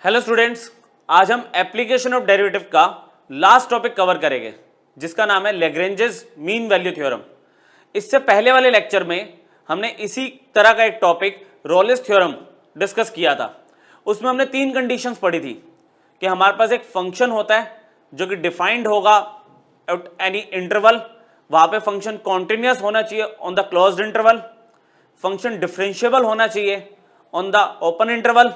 Hello students, आज हम application of derivative का लास्ट टॉपिक कवर करेंगे जिसका नाम है लैग्रेंजेस मीन वैल्यू थ्योरम। इससे पहले वाले लेक्चर में हमने इसी तरह का एक टॉपिक रोलेस थ्योरम डिस्कस किया था। उसमें हमने तीन कंडीशंस पढ़ी थी कि हमारे पास एक फंक्शन होता है जो कि डिफाइंड होगा एट एनी इंटरवल, वहां पे फंक्शन कॉन्टिन्यूअस होना चाहिए on the closed interval, function differentiable होना चाहिए ऑन द ओपन इंटरवल,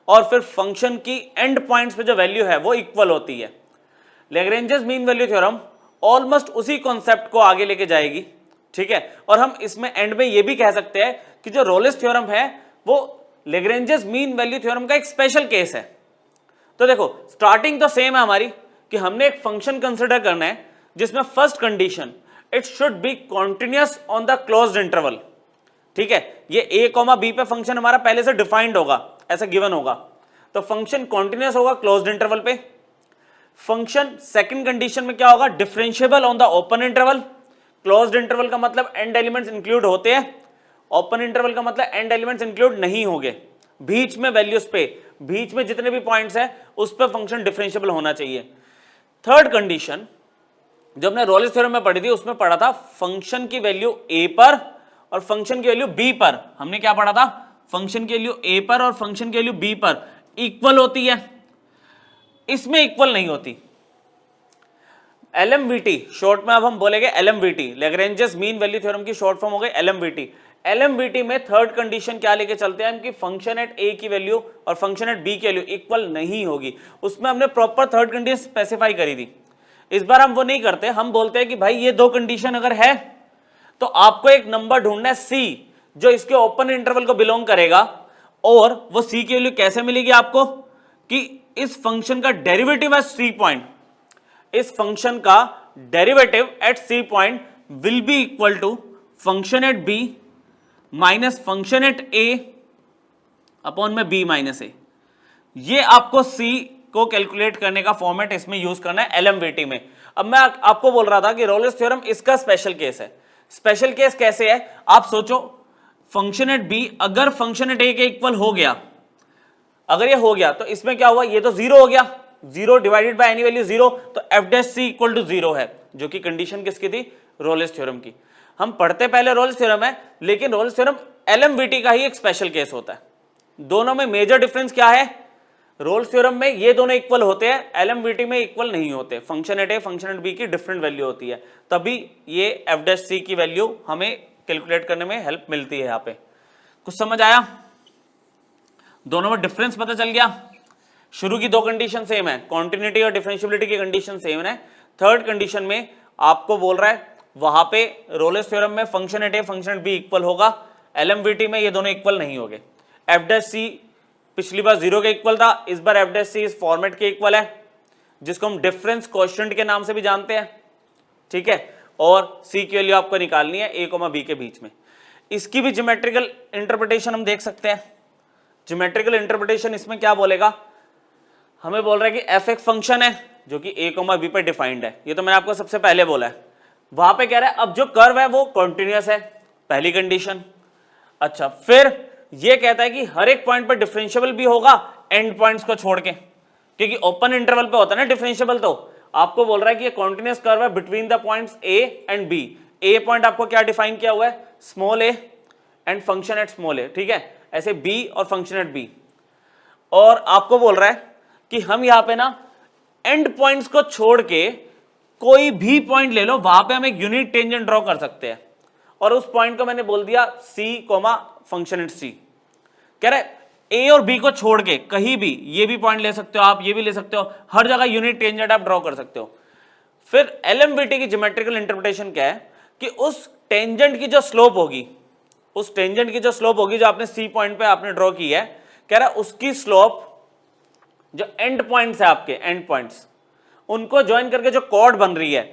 और फिर फंक्शन की एंड पॉइंट्स पे जो वैल्यू है वो इक्वल होती है। Lagrange's mean value theorem almost उसी कॉन्सेप्ट को आगे लेके जाएगी, ठीक है। और हम इसमें एंड में ये भी कह सकते हैं कि जो रोलेस थ्योरम है वो लैग्रेंजेस मीन वैल्यू थ्योरम का एक स्पेशल केस है। तो देखो, स्टार्टिंग तो सेम है हमारी कि हमने एक फंक्शन कंसिडर करना है जिसमें first condition it should be continuous on the closed interval, ठीक है। ये a कॉमा b पे फंक्शन हमारा पहले से डिफाइंड होगा, ऐसा गिवन होगा, तो फंक्शन कॉन्टिन्यूअस होगा क्लोज्ड इंटरवल पे। फंक्शन सेकंड कंडीशन में क्या होगा, differentiable on the open interval. Closed interval का मतलब एंड एलिमेंट्स इंक्लूड होते हैं, ओपन इंटरवल का मतलब एंड एलिमेंट्स इंक्लूड नहीं होंगे। बीच में वैल्यूज पे, बीच में जितने भी पॉइंट्स है उस पर फंक्शन डिफरेंशिएबल होना चाहिए। थर्ड कंडीशन जो हमने रोलेस थ्योरम में पढ़ी थी उसमें पढ़ा था फंक्शन की वैल्यू a पर और फंक्शन की वैल्यू b पर। हमने क्या पढ़ा था, फंक्शन की वैल्यू a पर और फंक्शन की वैल्यू b पर इक्वल होती है, इसमें इक्वल नहीं होती। LMVT शॉर्ट में अब हम बोलेंगे LMVT, Lagrange's mean value theorem की शॉर्ट फॉर्म हो गई LMVT। LMVT में थर्ड कंडीशन क्या लेके चलते हैं हम कि फंक्शन एट a की वैल्यू और फंक्शन एट b की वैल्यू इक्वल नहीं होगी। उसमें हमने प्रॉपर थर्ड कंडीशन स्पेसिफाई करी थी। इस बार हम वो नहीं करते, हम बोलते हैं कि भाई ये दो कंडीशन अगर है तो आपको एक नंबर ढूंढना है c जो इसके ओपन इंटरवल को बिलोंग करेगा, और वो c की वैल्यू कैसे मिलेगी आपको कि इस फंक्शन का डेरिवेटिव एट c पॉइंट, इस फंक्शन का derivative at c point will be equal to function at b minus function at a upon में b माइनस a। ये आपको c को कैलकुलेट करने का फॉर्मेट इसमें यूज करना है LMVT में। अब मैं आपको बोल रहा था कि रोलेस थ्योरम इसका स्पेशल केस है। स्पेशल केस कैसे है, आप सोचो फंक्शन एट b अगर फंक्शन एट a के इक्वल हो गया, अगर ये हो गया तो इसमें क्या हुआ, ये तो जीरो हो गया, zero divided by any value zero, तो f dash c equal to zero है, जो कि कंडीशन किसकी थी, रोलेस थ्योरम की। हम पढ़ते पहले रोलेस थ्योरम है, लेकिन रोलेस थ्योरम LMVT का ही एक स्पेशल केस होता है। दोनों में मेजर डिफरेंस क्या है, रोल्स थ्योरम में ये दोनों इक्वल होते हैं, LMVT में इक्वल नहीं होते। Function at a function at b की डिफरेंट वैल्यू होती है, तभी ये f डैश c की वैल्यू हमें कैलकुलेट करने में हेल्प मिलती है। यहाँ पे कुछ समझ आया, दोनों में डिफरेंस पता चल गया। शुरू की दो कंडीशन सेम है, कॉन्टिन्यूटी और डिफरेंशिएबिलिटी की कंडीशन सेम है। थर्ड कंडीशन में आपको बोल रहा है वहां पे रोलेस थ्योरम में function at a function at b equal होगा, LMVT में ये दोनों इक्वल नहीं होंगे। f डैश c पिछली बार जीरो के इक्वल था, इस बार f डैश c इस फॉर्मेट के इक्वल है, जिसको हम डिफरेंस कोएफिशिएंट के नाम से भी जानते हैं, ठीक है। और c की वैल्यू आपको निकालनी है a कॉमा b के बीच में। इसकी भी ज्योमेट्रिकल इंटरप्रिटेशन हम देख सकते हैं। ज्योमेट्रिकल इंटरप्रिटेशन इसमें क्या बोलेगा, हमें बोल रहा है कि f एक फंक्शन है जो कि a कॉमा b पर डिफाइंड है, ये तो मैंने आपको सबसे पहले बोला है। वहां पे कह रहा है अब जो कर्व है वो कॉन्टिन्यूअस है, पहली कंडीशन। अच्छा, फिर ये कहता है कि हर एक पॉइंट पर डिफरेंशिएबल भी होगा एंड पॉइंट्स को छोड़ के, क्योंकि ओपन इंटरवल पे होता है ना डिफरेंशिएबल। तो आपको बोल रहा है कि ये कॉन्टिन्यूअस कर्व है between the points a and b। a point आपको क्या डिफाइन किया हुआ है, small a and function at small a, ठीक है। ऐसे b और फंक्शन एट b, और आपको बोल रहा है कि हम यहाँ पे ना एंड पॉइंट्स को छोड़ के कोई भी पॉइंट ले लो, वहां पे हम एक यूनिट टेंजेंट ड्रॉ कर सकते हैं, और उस पॉइंट को मैंने बोल दिया c comma function at c। कह रहा है a और b को छोड़ के कहीं भी, ये भी पॉइंट ले सकते हो आप, ये भी ले सकते हो, हर जगह यूनिट टेंजेंट आप ड्रॉ कर सकते हो। फिर LMVT की ज्योमेट्रिकल इंटरप्रिटेशन क्या है कि उस टेंजेंट की जो स्लोप होगी, उस टेंजेंट की जो स्लोप होगी जो आपने c पॉइंट पे आपने ड्रॉ की है, कह रहा है उसकी स्लोप जो एंड पॉइंट्स है आपके, एंड पॉइंट्स उनको ज्वाइन करके जो कॉर्ड बन रही है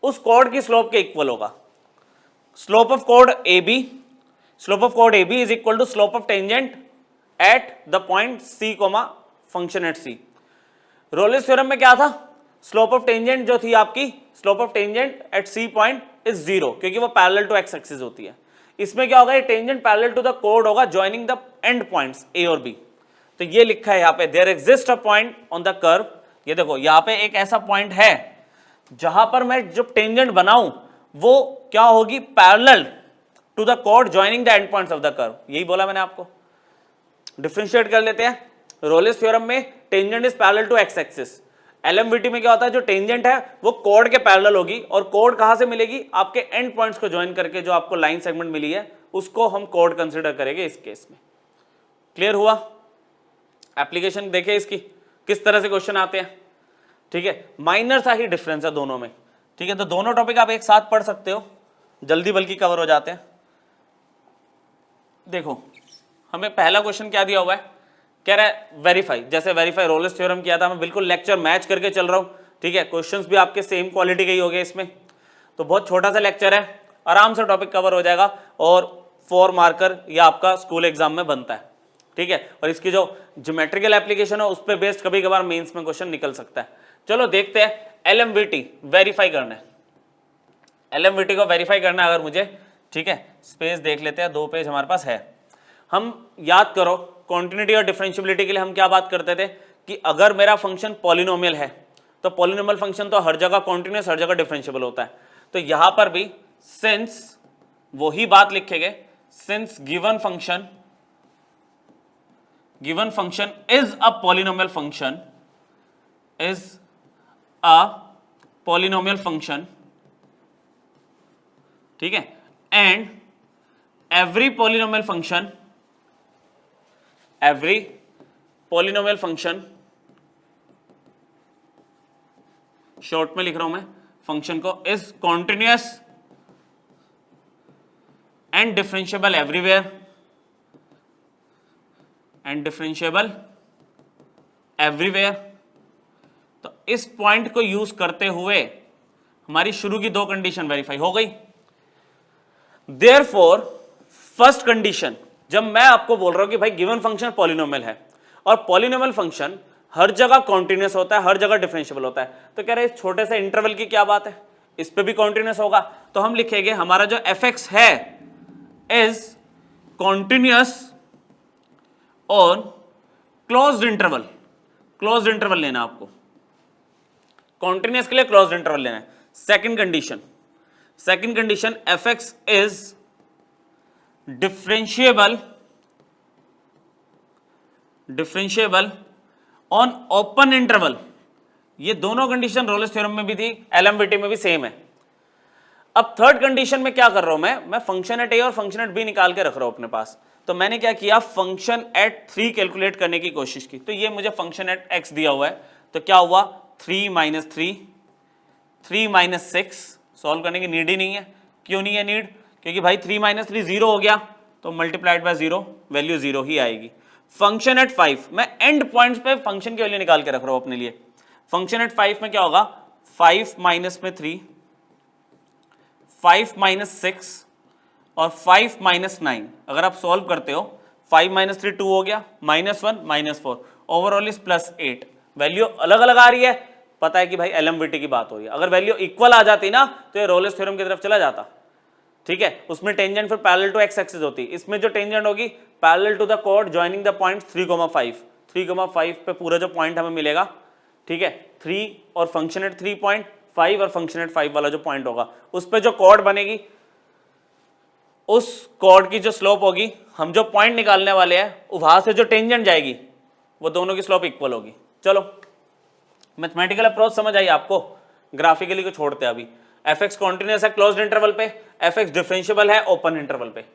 उस कॉर्ड की स्लोप के इक्वल होगा। Slope of chord AB, slope of chord AB is equal to slope of tangent at the point c comma function at c। Rolle's theorem में क्या था, स्लोप ऑफ टेंजेंट जो थी आपकी, slope of tangent at c point is zero, क्योंकि वो parallel to x axis होती है। इसमें क्या होगा, ये tangent parallel to the chord होगा joining the end points a और b। तो ये लिखा है यहाँ पे, there exist a point on the curve, ये देखो यहाँ पे एक ऐसा पॉइंट है जहां पर मैं जो टेंजेंट बनाऊं वो क्या होगी, parallel to the chord joining the end points of the curve. यही बोला मैंने आपको। डिफरेंशिएट कर लेते हैं। रोलेस थ्योरम में tangent is parallel to X axis. LMVT में क्या होता है, जो टेंजेंट है वो कॉर्ड के पैरेलल होगी, और कॉर्ड कहां से मिलेगी, आपके एंड पॉइंट्स को ज्वाइन करके जो आपको लाइन सेगमेंट मिली है उसको हम कॉर्ड कंसीडर करेंगे इस केस में। क्लियर हुआ? एप्लीकेशन देखे इसकी, किस तरह से क्वेश्चन आते हैं। ठीक है, माइनर सा ही डिफरेंस है दोनों में। ठीक है, तो दोनों टॉपिक आप एक साथ पढ़ सकते हो, जल्दी बल्कि कवर हो जाते हैं। देखो हमें पहला क्वेश्चन क्या दिया हुआ है, कह रहा है वेरीफाई, जैसे वेरीफाई रोलेस थ्योरम किया था, मैं बिल्कुल लेक्चर मैच करके चल रहा हूं। ठीक है, क्वेश्चंस भी आपके सेम क्वालिटी के ही हो गए इसमें, तो बहुत छोटा सा लेक्चर है, आराम से टॉपिक कवर हो जाएगा, और 4 मार्कर या आपका स्कूल एग्जाम में बनता है। ठीक है, और इसकी जो ज्योमेट्रिकल एप्लीकेशन है उस पर बेस्ड कभी कभार मेंस में क्वेश्चन निकल सकता है। चलो देखते हैं, एलएमवीटी वेरीफाई करना है, एलएमवीटी को वेरीफाई करना है अगर मुझे। ठीक है, स्पेस देख लेते हैं, 2 पेज हमारे पास है। हम याद करो कॉन्टिन्यूटी और डिफरेंशियबिलिटी के लिए हम क्या बात करते थे कि अगर मेरा फंक्शन पॉलिनोमियल है तो पॉलिनोमियल फंक्शन तो हर जगह कॉन्टिन्यूस, हर जगह डिफरेंशियबल होता है। तो यहां पर भी सिंस वही बात लिखेंगे, since given function is a polynomial function, is a polynomial function, ठीक है, and every polynomial function, short में लिख रहा हूं मैं फंक्शन को, is continuous and differentiable everywhere, तो इस पॉइंट को यूज करते हुए हमारी शुरू की 2 कंडीशन वेरीफाई हो गई। देयरफॉर फर्स्ट कंडीशन, जब मैं आपको बोल रहा हूं कि भाई गिवन फंक्शन पॉलिनोमियल है और पॉलिनोमियल फंक्शन हर जगह कॉन्टिन्यूअस होता है, हर जगह डिफरेंशिएबल होता है, तो कह रहे हैं इस छोटे से इंटरवल की क्या बात है, इस पे भी कॉन्टिन्यूअस होगा। तो हम लिखेंगे हमारा जो fx है is continuous on closed interval. Closed interval लेना आपको, कॉन्टिन्यूअस के लिए क्लोज्ड इंटरवल लेना है। Second condition fx is differentiable on open interval. ये दोनों कंडीशन रोलेस थ्योरम में भी थी, एलएमवीटी में भी सेम है। अब थर्ड कंडीशन में क्या कर रहा हूं मैं फंक्शन एट ए और फंक्शन एट बी निकाल के रख रहा हूं अपने पास। तो मैंने क्या किया, फंक्शन एट 3 कैलकुलेट करने की कोशिश की। तो ये मुझे फंक्शन एट x दिया हुआ है, तो क्या हुआ 3 माइनस 6, सॉल्व करने की नीड ही नहीं है। क्यों नहीं है नीड, क्योंकि भाई 3 माइनस 3 0 हो गया, तो मल्टीप्लाइड बाय 0, वैल्यू 0 ही आएगी। फंक्शन एट 5, मैं एंड पॉइंट्स पे फंक्शन की वैल्यू निकाल के रख रहा हूं अपने लिए। फंक्शन एट 5 में क्या होगा, 5 माइनस में 3, 5 माइनस 6 और 5 माइनस 9। अगर आप सॉल्व करते हो 5 माइनस 3 2 हो गया, -1 -4, ओवरऑल इज +8। वैल्यू अलग अलग आ रही है, पता है कि भाई एलएमवीटी की बात हो रही है। अगर वैल्यू इक्वल आ जाती ना तो ये रोलेस थ्योरम की तरफ चला जाता। ठीक है, उसमें टेंजेंट फिर पैरेलल टू एक्स एक्सिस होती, इसमें जो टेंजेंट होगी parallel to the chord joining the points 3,5। 3,5 पे पूरा जो पॉइंट हमें मिलेगा, ठीक है, 3 और फंक्शन एट 3.5 और फंक्शन एट 5 वाला जो पॉइंट होगा उस पे जो कॉर्ड बनेगी, उस कॉर्ड की जो स्लोप होगी, हम जो पॉइंट निकालने वाले हैं वहां से जो टेंजेंट जाएगी वो दोनों की स्लोप इक्वल होगी। चलो मैथमेटिकल अप्रोच समझ आई आपको, ग्राफिकली को छोड़ते हैं अभी। fx कॉन्टिन्यूअस है क्लोज्ड इंटरवल पे, fx डिफरेंशिएबल है ओपन इंटरवल पे।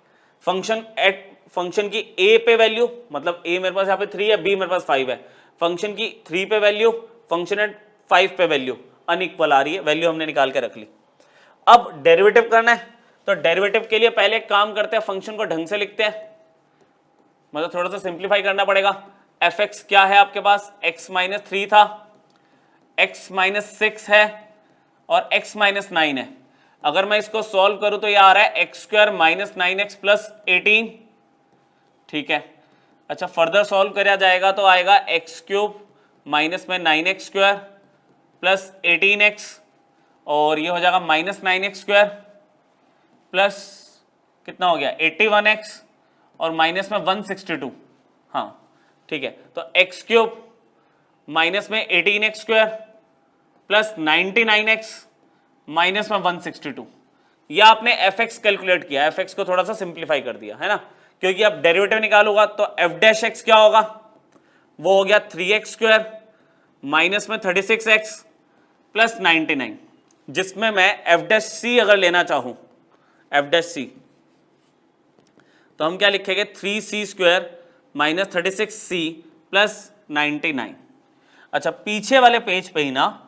फंक्शन की a पे वैल्यू, मतलब a मेरे पास यहाँ पे 3 है, b मेरे पास 5 है, फंक्शन की 3 पे वैल्यू, फंक्शन एट 5 पे वैल्यू अनइक्वल आ रही है, वैल्यू हमने निकाल के रख ली। अब डेरिवेटिव करना है, तो डेरिवेटिव के लिए पहले एक काम करते हैं, फंक्शन को ढंग से लिखते हैं, मतलब थोड़ा सा सिंप्लीफाई करना पड़ेगा। fx क्या है आपके पास, x माइनस 3 था, x माइनस 6 है और x माइनस 9 है। अगर मैं इसको सॉल्व करूं तो ये आ रहा है x square minus 9x plus 18। ठीक है, अच्छा फर्दर सॉल्व किया जाएगा तो आएगा एक्स क्यूब माइनस में 9x स्क्वायर प्लस 18x, और ये हो जाएगा माइनस 9x स्क्वायर प्लस कितना हो गया 81x और माइनस में 162। हाँ, ठीक है, तो एक्स क्यूब माइनस में 18x square plus 99x minus में 162, या आपने fx कैलकुलेट किया, fx को थोड़ा सा सिंप्लीफाई कर दिया है ना, क्योंकि अब डेरिवेटिव निकालूंगा तो f डैश x क्या होगा, वो हो गया 3x स्क्वायर माइनस में 36x प्लस 99, जिसमें मैं f डैश c अगर लेना चाहूं, f डैश c, तो हम क्या लिखेंगे 3c square minus 36c plus 99। अच्छा, पीछे वाले पेज पे ही ना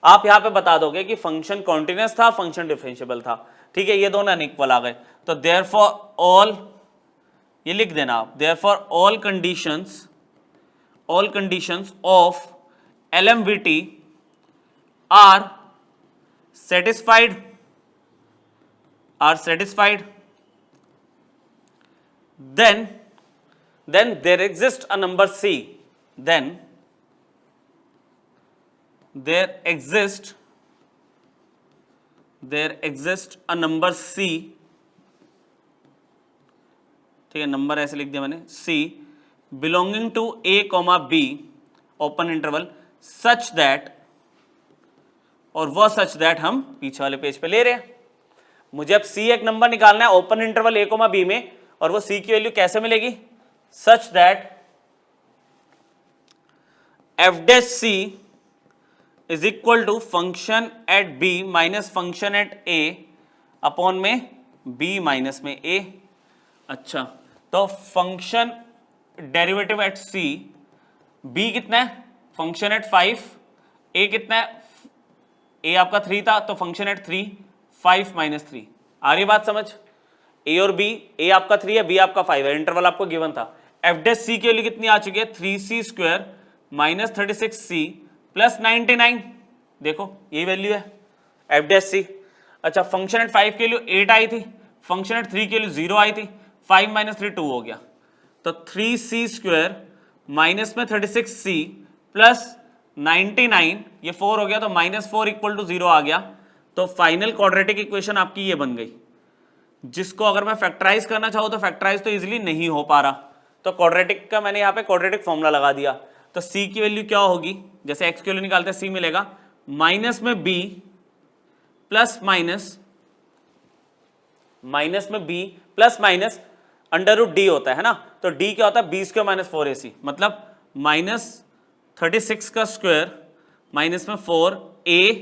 आप यहां पे बता दोगे कि फंक्शन कॉन्टिन्यूअस था, फंक्शन डिफरेंशिएबल था, ठीक है, ये दोनों अनइक्वल आ गए, तो देयरफॉर ऑल, ये लिख देना आप, therefore all conditions of LMVT are satisfied, then there exists a number c, then there exists a number c, ठीक है, नंबर ऐसे लिख दिया मैंने, c belonging to a comma b open interval such that, और वह सच दैट हम पीछे वाले पेज पे ले रहे हैं। मुझे अब c एक नंबर निकालना है open interval a comma b में, और वो c की वैल्यू कैसे मिलेगी, such that f dash c is equal to function at b minus function at a upon में b माइनस में a। अच्छा, तो function derivative at c, b कितना है, फंक्शन एट 5, a कितना है, a आपका 3 था, तो फंक्शन एट 3, 5 माइनस 3, आ रही बात समझ, a और b, a आपका 3 है, b आपका 5 है, इंटरवल आपको गिवन था, f डैश c के लिए कितनी आ चुकी है, 3c square minus 36c plus 99, देखो ये वैल्यू है f डैश c। अच्छा, फंक्शन एट 5 के लिए 8 आई थी, फंक्शन एट 3 के लिए 0 आई थी, 5 माइनस 3 2 हो गया, तो 3c स्क्वायर माइनस में 36c प्लस 99, ये 4 हो गया, तो माइनस 4 इक्वल टू 0 आ गया, तो फाइनल क्वाड्रेटिक इक्वेशन आपकी ये बन गई, जिसको अगर मैं फैक्टराइज करना चाहूँ तो फैक्टराइज तो इजीली नहीं हो पा रहा, तो क्वाड्रेटिक का मैंने यहाँ पे क्वाड्रेटिक फॉर्मूला लगा दिया, तो c की वैल्यू क्या होगी, जैसे x की वैल्यू निकालते हैं c मिलेगा माइनस में b plus minus under root D होता है ना, तो d क्या होता है, b स्क्वायर माइनस 4ac, मतलब माइनस 36 का स्क्वायर माइनस में 4a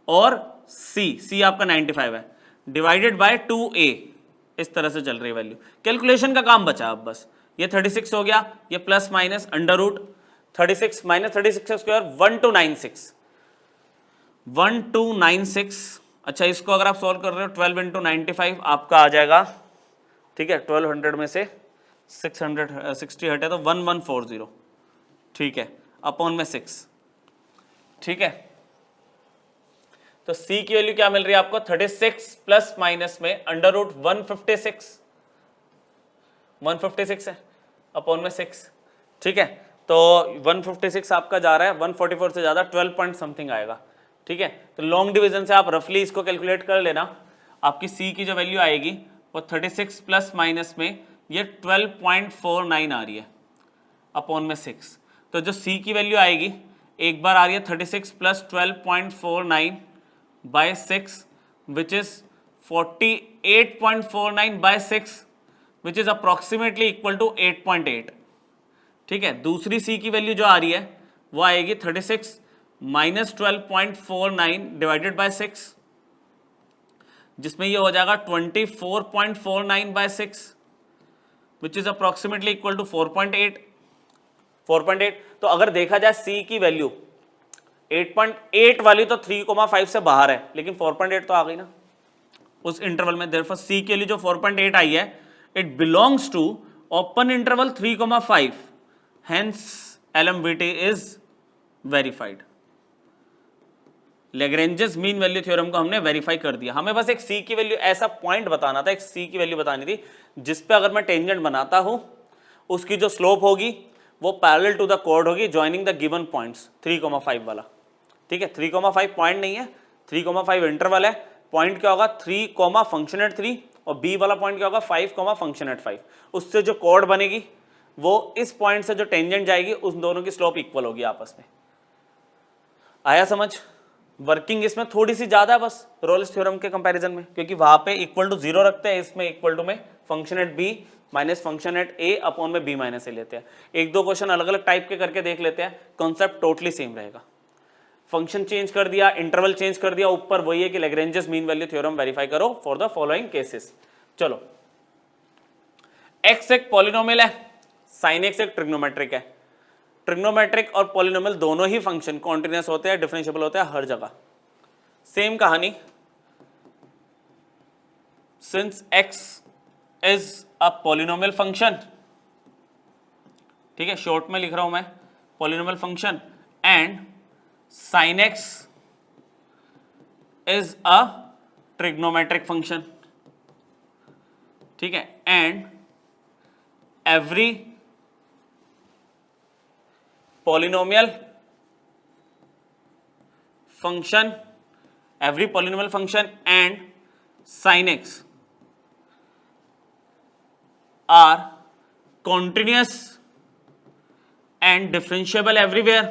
और c आपका 95 है, डिवाइडेड बाय 2a, इस तरह से चल रही वैल्यू, कैलकुलेशन का काम बचा अब बस, ये 36 हो गया, ये plus minus under root 36 minus 36 का स्क्वायर 1296। अच्छा, इसको अगर आप सॉल्व कर रहे हो 12 इंटू 95 आपका आ जाएगा, ठीक है, 1200 में से 660 हटे तो 1140, ठीक है, अपॉन में 6, ठीक है, तो c की वैल्यू क्या मिल रही है आपको, 36 प्लस माइनस में अंडर रूट 156 है अपॉन में 6, ठीक है, तो 156 आपका जा रहा है, 144 से ज्यादा 12 पॉइंट समथिंग आएगा, ठीक है, तो लॉन्ग डिवीजन से आप रफली इसको कैलकुलेट कर लेना, आपकी c की जो वैल्यू आएगी वो 36 प्लस माइनस में ये 12.49 आ रही है अपॉन में 6, तो जो c की वैल्यू आएगी एक बार आ रही है 36 plus 12.49 by 6 which is 48.49 by 6 which is approximately equal to 8.8, ठीक है, दूसरी c की वैल्यू जो आ रही है वो आएगी 36 माइनस 12.49 डिवाइडेड बाय 6, जिसमें ये हो जाएगा 24.49 by 6 which is approximately equal to 4.8। तो अगर देखा जाए c की वैल्यू 8.8 वाली तो 3,5 से बाहर है, लेकिन 4.8 तो आ गई ना उस इंटरवल में, देयरफॉर c के लिए जो 4.8 आई है it belongs to open interval 3,5, hence LMVT is verified. Lagrange's mean value theorem को हमने वेरीफाई कर दिया, हमें बस एक c की वैल्यू, ऐसा पॉइंट बताना था, एक c की वैल्यू बतानी थी जिस पे अगर मैं टेंजेंट बनाता हूं उसकी जो स्लोप होगी वो पैरेलल टू द कोड होगी जॉइनिंग द गिवन पॉइंट्स 3,5 वाला, ठीक है, 3,5 पॉइंट नहीं है, 3,5 इंटरवल है, पॉइंट क्या होगा 3, फंक्शन एट 3, और b वाला पॉइंट क्या होगा 5, फंक्शन एट 5, उससे जो कोड बनेगी वो इस पॉइंट से जो टेंजेंट जाएगी उस दोनों की स्लोप इक्वल होगी आपस में। आया समझ? वर्किंग इसमें थोड़ी सी ज्यादा है बस रोल्स थ्योरम के कंपैरिजन में, क्योंकि वहां पे इक्वल टू 0 रखते हैं, इसमें इक्वल टू में function at B minus function at A upon में बी माइनस ए लेते हैं। एक दो क्वेश्चन अलग अलग टाइप के करके देख लेते हैं, कॉन्सेप्ट टोटली सेम रहेगा। फंक्शन चेंज कर दिया, इंटरवल चेंज कर दिया, ऊपर वही है कि Lagrange's mean value theorem verify करो फॉर द फॉलोइंग केसेस। चलो, एक्स एक पॉलिनोमियल है, साइन एक्स एक ट्रिग्नोमेट्रिक है। ट्रिग्नोमेट्रिक और पॉलिनोमियल दोनों ही फंक्शन कॉन्टिन्यूअस होते हैं, डिफरेंशिएबल होते हैं हर जगह। सेम कहानी, since x is a polynomial function, ठीक है, शॉर्ट में लिख रहा हूं मैं polynomial function, and sin x is a trigonometric function, ठीक है, and every polynomial function and sin x are continuous and differentiable everywhere।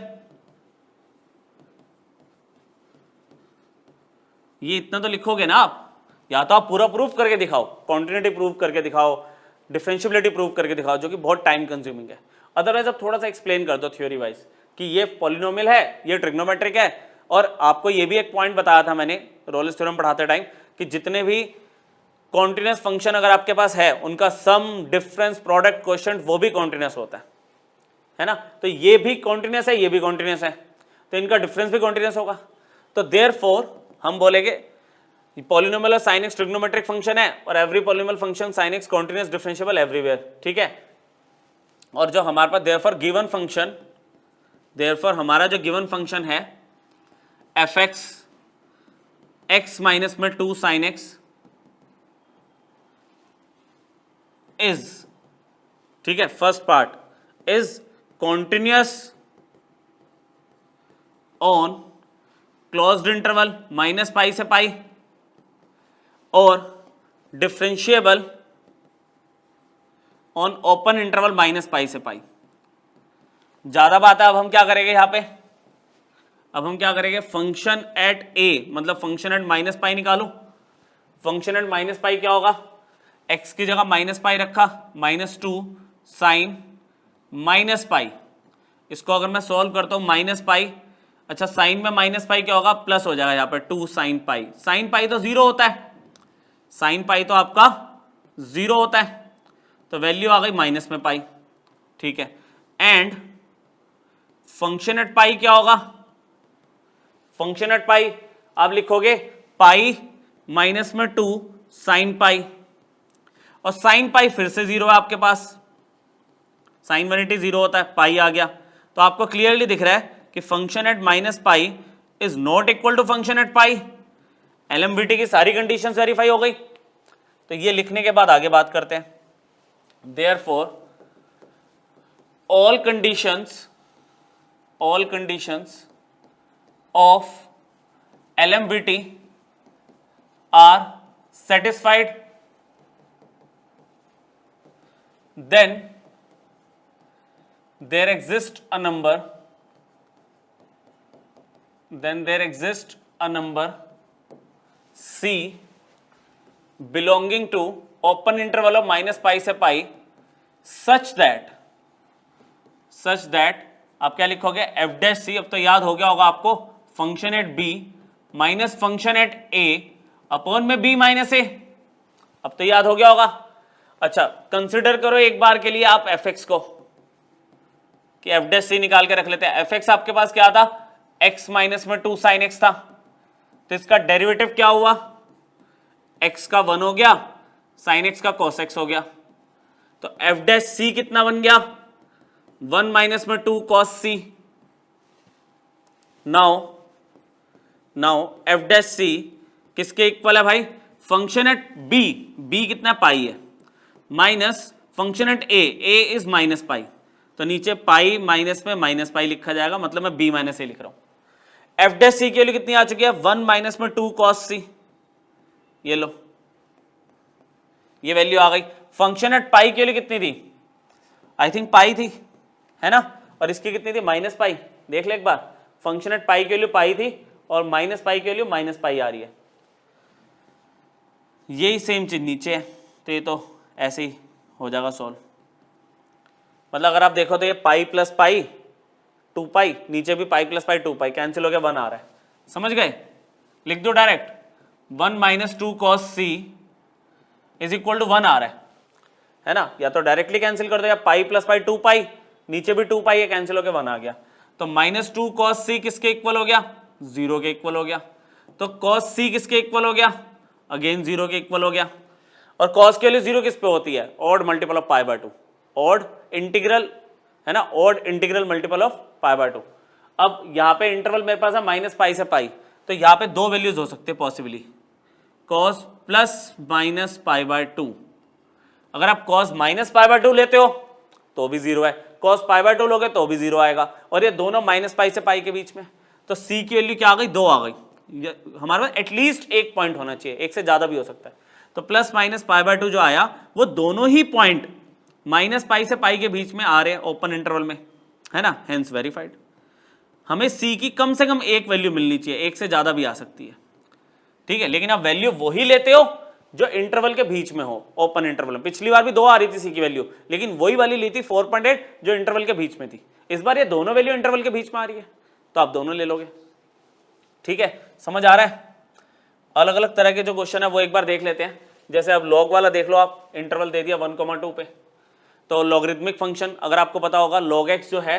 ये इतना तो लिखोगे ना आप, या तो आप पूरा प्रूफ करके दिखाओ, कॉन्टिन्यूटी प्रूफ करके दिखाओ, डिफरेंशिएबिलिटी प्रूफ करके दिखाओ, जो कि बहुत टाइम कंज्यूमिंग है। अदरवाइज आप थोड़ा सा एक्सप्लेन कर दो थ्योरी वाइज कि ये पॉलिनोमियल है, ये ट्रिग्नोमेट्रिक है। और आपको ये भी एक पॉइंट बताया था मैंने रोल्स थ्योरम पढ़ाते टाइम कि जितने भी कॉन्टिन्यूअस फंक्शन अगर आपके पास है उनका सम, डिफरेंस, प्रोडक्ट, कोएफिशिएंट वो भी कॉन्टिन्यूअस होता है ना। तो ये भी कॉन्टिन्यूअस है, ये भी कॉन्टिन्यूअस है, तो इनका डिफरेंस भी कॉन्टिन्यूअस होगा। तो देयरफॉर हम बोलेंगे पॉलिनोमियल और साइन एक्स ट्रिग्नोमेट्रिक फंक्शन है, और every polynomial function sine x continuous differentiable everywhere, ठीक है। और जो हमारे पास देयरफॉर गिवन फंक्शन, देयरफॉर हमारा जो गिवन फंक्शन है एफ एक्स, एक्स माइनस में 2 साइन एक्स इज, ठीक है, first part is continuous on closed interval minus pi से पाई, और differentiable on open interval minus pi से पाई। ज्यादा बात है, अब हम क्या करेंगे यहां पे, अब हम क्या करेंगे, फंक्शन एट ए मतलब फंक्शन एट माइनस पाई निकालो। फंक्शन एट माइनस पाई क्या होगा, एक्स की जगह माइनस पाई रखा, -2 साइन माइनस पाई। इसको अगर मैं सॉल्व करता हूं माइनस पाई, अच्छा साइन में माइनस पाई क्या होगा, प्लस हो जाएगा यहाँ पे 2 साइन पाई। साइन पाई तो 0 होता है, साइन पाई तो आपका 0 होता है, तो वैल्यू आ गई माइनस में पाई, ठीक है। एंड फंक्शन एट पाई क्या होगा, फंक्शन एट पाई आप लिखोगे पाई माइनस में 2 साइन पाई, और साइन पाई फिर से 0 है आपके पास, साइन वैनिटी 0 होता है, पाई आ गया। तो आपको क्लियरली दिख रहा है कि function at minus pi is not equal to function at pi. LMVT की सारी कंडीशंस वेरीफाई हो गई। तो ये लिखने के बाद आगे बात करते हैं। Therefore all conditions of LMVT are satisfied, then there exists a number C belonging to open interval of minus pi से pi such that आप क्या लिखोगे, f डैश c। अब तो याद हो गया होगा आपको, function at b minus function at a upon में b माइनस a, अब तो याद हो गया होगा। अच्छा, कंसिडर करो एक बार के लिए आप fx को, कि f डैश c निकाल के रख लेते हैं। fx आपके पास क्या था, x माइनस में 2 साइन x था, तो इसका डेरिवेटिव क्या हुआ, x का 1 हो गया, साइन x का cos x हो गया। तो f डैश c कितना बन गया, 1 माइनस में 2 cos c। Now f dash c किसके इक्वल है भाई, फंक्शन एट b कितना पाई है, minus function at a is minus pi, तो नीचे पाई माइनस में माइनस पाई लिखा जाएगा, मतलब मैं b माइनस ए लिख रहा हूं। f डैश c के लिए कितनी आ चुकी है, 1 माइनस में 2 cos c, ये लो ये वैल्यू आ गई। फंक्शन एट पाई के लिए कितनी थी, आई थिंक पाई थी, है ना, और इसकी कितनी थी माइनस पाई। देख ले एक बार, फंक्शन एट पाई की वैल्यू पाई थी और माइनस पाई की वैल्यू माइनस पाई आ रही है, यही सेम चीज नीचे है, तो ये तो ऐसे ही हो जाएगा सॉल्व। मतलब अगर आप देखो तो ये पाई प्लस पाई 2 पाई, नीचे भी पाई प्लस पाई 2 पाई, कैंसिल हो गया 1 आ रहा है, समझ गए, लिख दो direct 1 minus 2 cos c is equal to 1 आ रहा है ना, या तो डायरेक्टली कैंसिल कर दो, या पाई प्लस पाई 2 पाई, नीचे भी 2 पाई है, कैंसिल होकर 1 आ गया, तो माइनस 2 cos c किसके इक्वल हो गया, 0 के इक्वल हो गया, तो cos c किसके इक्वल हो गया, अगेन 0 के इक्वल हो गया, और cos के लिए 0 किस पे होती है, odd multiple of pi by 2, odd integral है ना, odd integral multiple of pi by 2। अब यहाँ पे इंटरवल मेरे पास है माइनस पाई से पाई, तो यहाँ पे दो वैल्यूज हो सकते हैं possibly, cos plus minus pi by 2। अगर आप cos माइनस पाई बाय 2 लेते हो तो भी 0 है, cos पाई बाय 2 लोगे तो भी 0 आएगा, और ये दोनों माइनस पाई से पाई के बीच में, तो c की वैल्यू क्या आ गई, 2 आ गई। हमारे पास एटलीस्ट एक पॉइंट होना चाहिए, एक से ज्यादा भी हो सकता है, तो प्लस माइनस पाई बाय 2 जो आया वो दोनों ही पॉइंट माइनस पाई से पाई के बीच में आ रहे हैं ओपन इंटरवल में, है ना, हेंस वेरीफाइड। हमें c की कम से कम एक वैल्यू मिलनी चाहिए, एक से ज्यादा भी आ सकती है, ठीक है, लेकिन आप वैल्यू वही लेते हो जो इंटरवल के बीच में हो, ओपन इंटरवल में। पिछली बार भी 2 आ रही थी सी की वैल्यू, लेकिन वही वाली ली थी 4.8 जो इंटरवल के बीच में थी। इस बार ये दोनों वैल्यू इंटरवल के बीच में आ रही है, तो आप दोनों ले लोगे, ठीक है, समझ आ रहा है। अलग अलग तरह के जो क्वेश्चन है वो एक बार देख लेते हैं। जैसे अब लॉग वाला देख लो, आप इंटरवल दे दिया 1,2 पे, तो लॉगरिथमिक फंक्शन अगर आपको पता होगा log x जो है,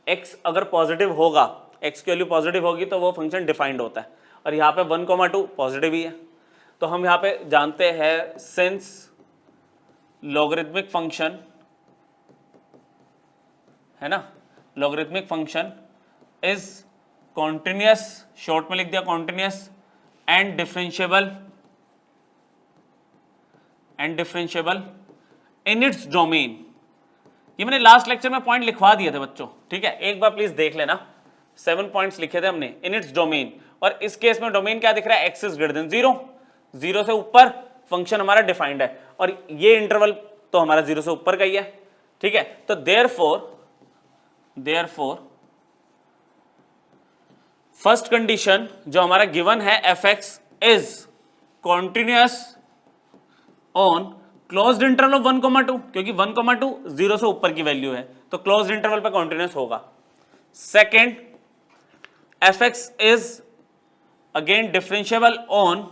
x अगर पॉजिटिव होगा, x की वैल्यू पॉजिटिव होगी तो वो फंक्शन डिफाइंड होता है, और यहाँ पे 1,2 पॉजिटिव ही है, तो हम यहाँ पे जानते हैं सिंस लॉगरिथमिक फंक्शन है ना, logarithmic function is continuous, short में लिख दिया continuous, and differentiable in its domain. ये मैंने लास्ट लेक्चर में पॉइंट लिखवा दिए थे बच्चों, ठीक है, एक बार प्लीज देख लेना, 7 पॉइंट्स लिखे थे हमने इन इट्स डोमेन, और इस केस में डोमेन क्या दिख रहा है, एक्स इज ग्रेटर देन 0, 0 से ऊपर फंक्शन हमारा डिफाइंड है, और ये इंटरवल तो हमारा 0 से ऊपर का ही है, ठीक है, तो देयरफॉर फर्स्ट कंडीशन जो हमारा गिवन है F x is continuous on closed interval of 1,2, क्योंकि 1,2 0 से ऊपर की वैल्यू है, तो क्लोज्ड इंटरवल पे कॉन्टिन्यूअस होगा। Second, F x is again differentiable on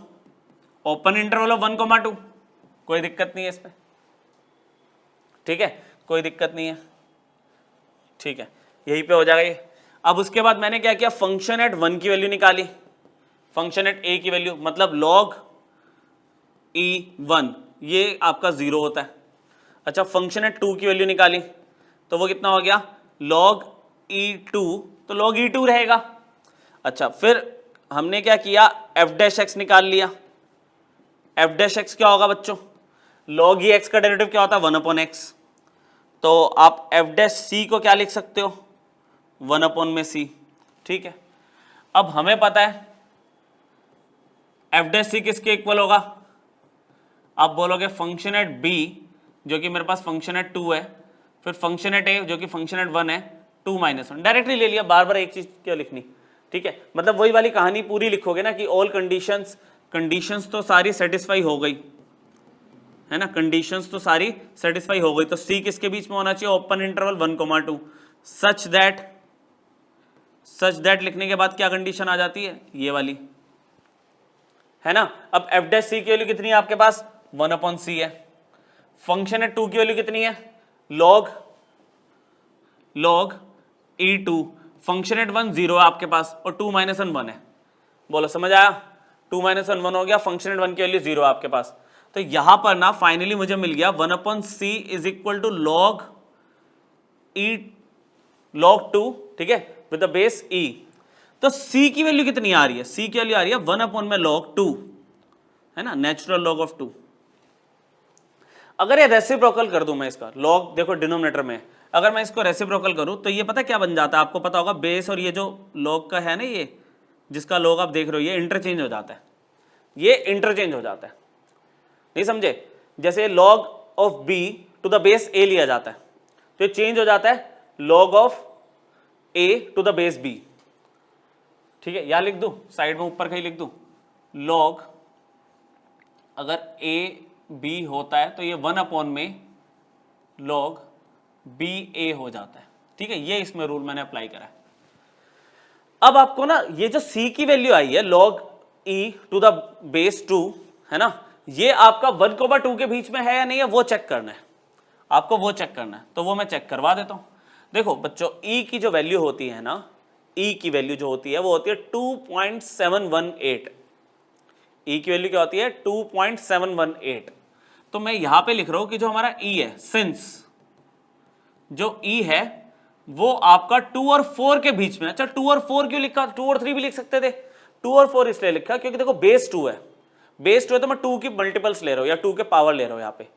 open interval of 1,2, कोई दिक्कत नहीं है इसमें, ठीक है, कोई दिक्कत नहीं है, ठीक है, यहीं पे हो जाएगा ये। अब उसके बाद मैंने क्या किया, फंक्शन एट 1 की वैल्यू निकाली, फंक्शन एट a की वैल्यू, मतलब log e1 ये आपका 0 होता है। अच्छा, फंक्शन एट 2 की वैल्यू निकाली, तो वो कितना हो गया, log e2, तो log e2 रहेगा। अच्छा, फिर हमने क्या किया, f डैश x निकाल लिया, f डैश x क्या होगा बच्चों, log e x का डेरिवेटिव क्या होता है, 1/x, तो आप f डैश c को क्या लिख सकते हो, 1/c, ठीक है। अब हमें पता है f डैश c किसके इक्वल होगा, आप बोलोगे फंक्शन एट b जो कि मेरे पास फंक्शन एट 2 है, फिर फंक्शन एट a जो कि फंक्शन एट 1 है, 2 - 1, डायरेक्टली ले लिया, बार बार एक चीज क्या लिखनी, ठीक है, मतलब वही वाली कहानी पूरी लिखोगे ना कि ऑल कंडीशंस तो सारी सेटिस्फाई हो गई, है ना, कंडीशंस तो सारी सेटिस्फाई हो गई, तो c किसके बीच में होना चाहिए, ओपन इंटरवल 1,2, सच दैट लिखने के बाद क्या कंडीशन आ जाती है, ये वाली, है ना। अब f डैश c की वैल्यू कितनी है आपके पास, 1/c है, फंक्शन एट 2 की वैल्यू कितनी है, log e2, फंक्शन एट 1 0 है आपके पास, और 2 - 1 1 है, बोलो समझ आया, 2 - 1 1 हो गया, फंक्शन एट 1 की वैल्यू 0 है आपके पास, तो यहां पर ना फाइनली मुझे मिल गया 1/c is equal to log 2, ठीक है, विद द बेस e। तो c की वैल्यू कितनी आ रही है, c की वैल्यू आ रही है 1/log 2, है ना, नेचुरल लॉग ऑफ 2। अगर ये रेसिप्रोकल कर दूं मैं इसका, log देखो डिनोमिनेटर में, अगर मैं इसको रेसिप्रोकल करूं तो ये पता क्या बन जाता है, आपको पता होगा, बेस और ये जो log का है ना, ये जिसका log आप देख रहे हो, ये इंटरचेंज हो जाता है, ये इंटरचेंज हो जाता है, नहीं समझे, जैसे log of b to the base a लिया जाता है, तो ये चेंज हो जाता है log of a to the base b। ठीक है, या लिख दूं साइड में, ऊपर कहीं लिख दूं, log अगर a b होता है तो ये 1 में log b a हो जाता है। ठीक है, ये इसमें रूल मैंने अप्लाई करा है। अब आपको ना ये जो c की वैल्यू आई है log e to the base 2 है ना, ये आपका 1/2 के बीच में है या नहीं है वो चेक करना है, आपको वो चेक करना है। तो वो मैं चेक करवा देता हूं। देखो बच्चों, e की जो वैल्यू होती है ना, e की वैल्यू जो होती है वो होती है 2.718। e की वैल्यू क्या होती है? 2.718। तो मैं यहां पे लिख रहा हूं कि जो हमारा e है, सिंस जो e है वो आपका 2 और 4 के बीच में। अच्छा, 2 और 4 क्यों लिखा? 2 और 3 भी लिख सकते थे। 2 और 4 इसलिए लिखा क्योंकि देखो बेस 2 है, बेस 2 है तो मैं 2 की मल्टीपल्स ले रहा हूं या 2 के पावर ले रहा हूं। यहां पे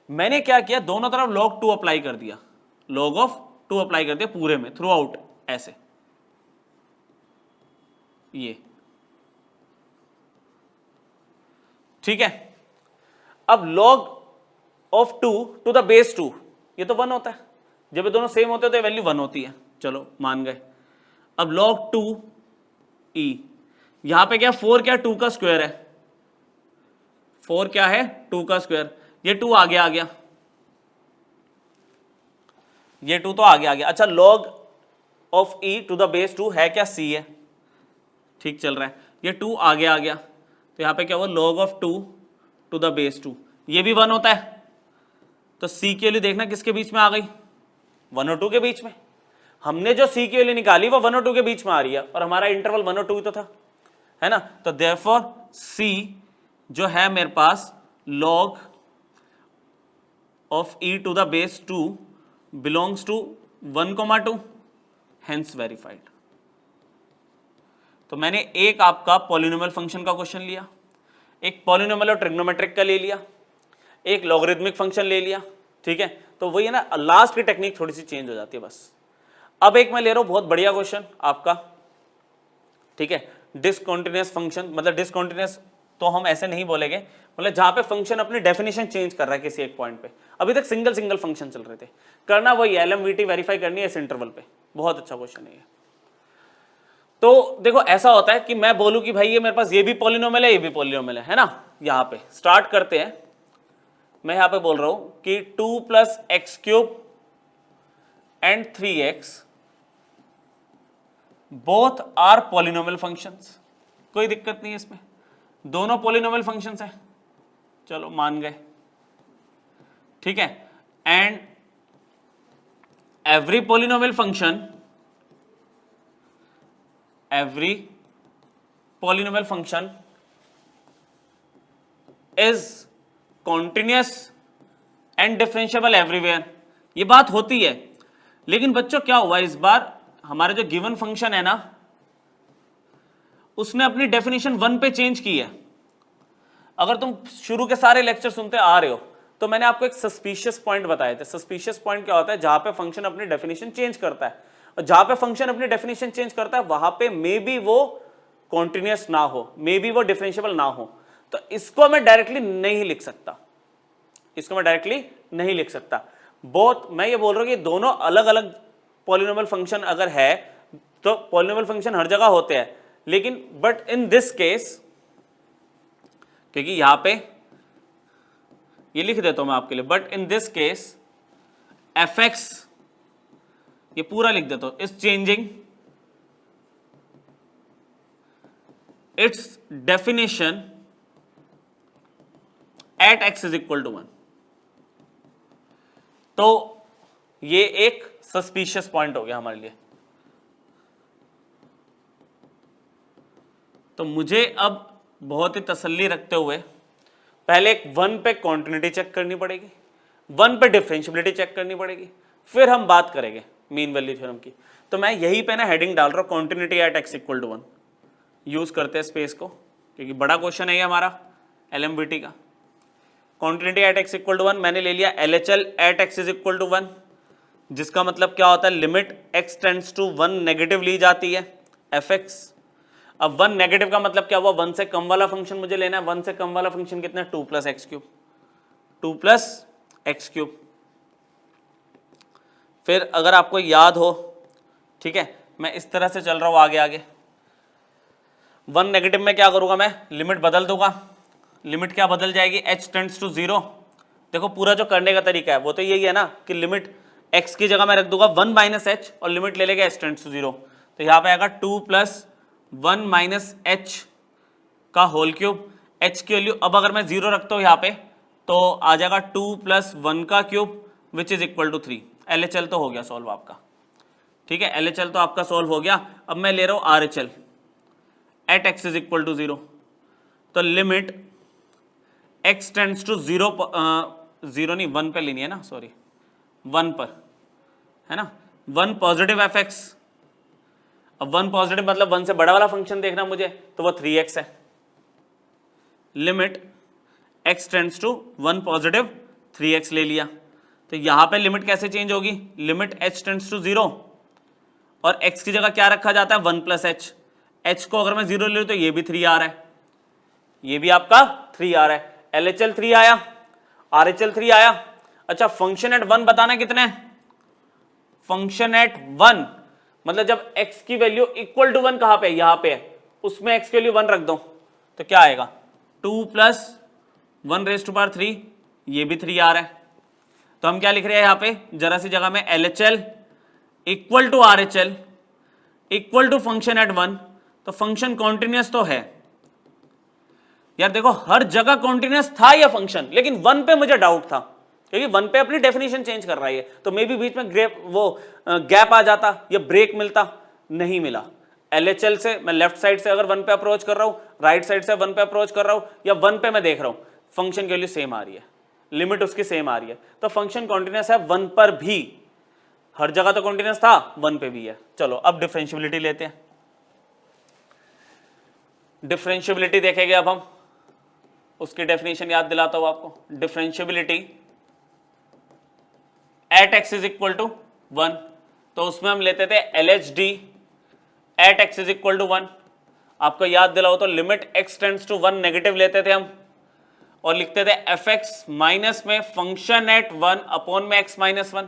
मैंने क्या किया, दोनों तरफ log 2 अप्लाई कर दिया, log ऑफ 2 अप्लाई कर दिया पूरे में, थ्रू आउट ऐसे, ये ठीक है। अब log of 2 to the base 2, ये तो 1 होता है, जब ये दोनों सेम होते हैं तो वैल्यू 1 होती है। चलो मान गए। अब log 2 e, यहां पे क्या 4 क्या 2 का स्क्वायर है, 4 क्या है 2 का स्क्वायर, ये 2 आगे आ गया, ये 2 तो आगे आ गया। अच्छा, log of e to the base 2 है क्या? c है, ठीक चल रहा है। ये 2 आगे आ गया तो यहां पे क्या हुआ, log of 2 to the base 2, ये भी 1 होता है। तो c की वैल्यू देखना किसके बीच में आ गई, 1 और 2 के बीच में। हमने जो c की वैल्यू निकाली वो 1 और 2 के बीच में आ रही है, और हमारा इंटरवल 1 और 2 ही तो था, है ना। तो देयरफॉर c जो है मेरे पास log of e to the base 2 belongs to 1,2, hence verified. तो मैंने एक आपका पॉलिनोमियल फंक्शन का क्वेश्चन लिया, एक पॉलिनोमियल और ट्रिग्नोमेट्रिक का ले लिया, एक लॉगरिथमिक फंक्शन ले लिया। ठीक है, तो वही है ना, लास्ट की टेक्निक थोड़ी सी चेंज हो जाती है बस। अब एक मैं ले रहा हूं बहुत बढ़िया क्वेश्चन आपका, ठीक है, डिसकंटिन्यूअस फंक्शन। मतलब डिसकंटिन्यूअस तो हम ऐसे नहीं बोलेंगे, मतलब जहां पे फंक्शन अपनी डेफिनेशन चेंज कर रहा है किसी एक पॉइंट पे। अभी तक सिंगल सिंगल फंक्शन चल रहे थे, करना वही LMVT वेरीफाई करनी है इस इंटरवल पे। बहुत अच्छा क्वेश्चन है ये। तो देखो ऐसा होता है कि मैं बोलूं कि भाई ये मेरे पास ये भी पॉलिनोमियल है, ये भी पॉलिनोमियल है ना। यहां पे स्टार्ट करते हैं, मैं यहां पे बोल रहा हूं कि 2 + x³ and 3x both are polynomial functions. कोई दिक्कत नहीं है इसमें, दोनों पॉलिनोमियल फंक्शंस हैं, चलो मान गए। ठीक है, and every polynomial function is continuous and differentiable everywhere. ये बात होती है, लेकिन बच्चों क्या हुआ इस बार, हमारे जो गिवन फंक्शन है ना उसने अपनी डेफिनेशन 1 पे चेंज की है। अगर तुम शुरू के सारे लेक्चर सुनते आ रहे हो तो मैंने आपको एक सस्पिशियस पॉइंट बताए थे। सस्पिशियस पॉइंट क्या होता है, जहां पे फंक्शन अपनी डेफिनेशन चेंज करता है, और जहां पे फंक्शन अपनी डेफिनेशन चेंज करता है वहां पे मे बी वो कॉन्टिन्यूअस ना हो, मे बी वो डिफरेंशिएबल ना हो। तो इसको मैं डायरेक्टली नहीं लिख सकता, इसको मैं डायरेक्टली नहीं लिख सकता। बोथ, मैं ये बोल रहा हूं कि दोनों अलग अलग पॉलिनोमियल फंक्शन अगर है तो पॉलिनोमियल फंक्शन हर जगह होते हैं, लेकिन बट इन दिस केस, क्योंकि यहां पे ये लिख देता हूं मैं आपके लिए, but in this case fx, ये पूरा लिख देता हूं, is changing its definition at x is equal to 1। तो ये एक सस्पिशियस पॉइंट हो गया हमारे लिए। तो मुझे अब बहुत ही तसल्ली रखते हुए पहले एक 1 पे कॉन्टिन्यूटी चेक करनी पड़ेगी, 1 पे डिफरेंशिएबिलिटी चेक करनी पड़ेगी, फिर हम बात करेंगे मीन वैल्यू थ्योरम की। तो मैं यहीं पे ना हेडिंग डाल रहा हूं, continuity at x equal to 1। Use करते हैं स्पेस को, क्योंकि बड़ा क्वेश्चन है ये हमारा LMVT का। Continuity at x equal to 1 मैंने ले लिया LHL at x is equal to 1, जिसका मतलब क्या होता है, limit x tends to 1 negative ली जाती है fx। अब 1 नेगेटिव का मतलब क्या हुआ, 1 से कम वाला फंक्शन मुझे लेना है। 1 से कम वाला फंक्शन कितना है, 2 + x³, 2 + x³। फिर अगर आपको याद हो, ठीक है, मैं इस तरह से चल रहा हूँ आगे आगे, 1 नेगेटिव में क्या करूँगा, मैं लिमिट बदल दूंगा। लिमिट क्या बदल जाएगी, h टेंड्स टू 0। देखो पूरा जो करने का तरीका है वो तो यही है ना कि लिमिट x की जगह मैं रख दूंगा 1 माइनस एच और लिमिट ले लेगा h टेंड्स टू 0। तो यहाँ पे आएगा 2 प्लस 1 माइनस एच का होल क्यूब। h की वैल्यू अब अगर मैं 0 रखता हूँ यहाँ पे तो आ जाएगा 2 प्लस 1 का cube which is equal to 3। LHL तो हो गया सॉल्व आपका, ठीक है, LHL तो आपका सॉल्व हो गया। अब मैं ले रहा हूँ RHL at x is equal to 0। तो लिमिट x टेंड्स टू 0, 0 नहीं 1 पे लेनी है ना, सॉरी 1 पर है ना, 1 पॉजिटिव fx। अब 1 पॉजिटिव मतलब 1 से बड़ा वाला फंक्शन देखना मुझे, तो वो 3x है। Limit x tends to 1 positive 3x ले लिया। तो यहां पे लिमिट कैसे चेंज होगी, लिमिट h टेंड्स टू 0 और x की जगह क्या रखा जाता है 1 प्लस एच। h को अगर मैं 0 ले लूं तो ये भी 3 आ रहा है, ये भी आपका 3 आ रहा है। LHL 3 आया, RHL 3 आया। अच्छा फंक्शन एट 1 बताना कितने, फंक्शन एट 1 मतलब जब x की वैल्यू इक्वल टू 1 कहां पे, यहां पे है, उसमें x की वैल्यू 1 रख दो तो क्या आएगा 2 प्लस 1 रेज टू पावर 3, ये भी 3 आ रहा है। तो हम क्या लिख रहे हैं यहां पे, जरा सी जगह में LHL equal to RHL equal to function at 1। तो फंक्शन कॉन्टिन्यूअस तो है यार, देखो हर जगह कॉन्टिन्यूअस था यह फंक्शन, लेकिन 1 पे मुझे डाउट था क्योंकि 1 पे अपनी डेफिनेशन चेंज कर रहा है, तो मे भी बीच में गैप आ जाता या ब्रेक मिलता, नहीं मिला। LHL से मैं लेफ्ट साइड से अगर 1 पे अप्रोच कर रहा हूं, राइट साइड से 1 पे अप्रोच कर रहा हूं, या 1 पे मैं देख रहा हूं फंक्शन की वैल्यू सेम आ रही है, लिमिट उसकी सेम आ रही है, तो फंक्शन कॉन्टिन्यूअस है 1 पर भी, हर जगह तो कॉन्टिन्यूअस था 1 पे भी है। चलो अब डिफरेंशियबिलिटी लेते हैं। डिफरेंशियबिलिटी देखेंगे अब हम, उसकी डेफिनेशन याद दिलाता हूं आपको। Differentiability at x is equal to 1, तो उसमें हम लेते थे LHD at x is equal to 1। आपको याद दिलाओ तो limit x tends to 1 negative लेते थे हम और लिखते थे fx माइनस में फंक्शन एट 1 अपॉन में x माइनस 1।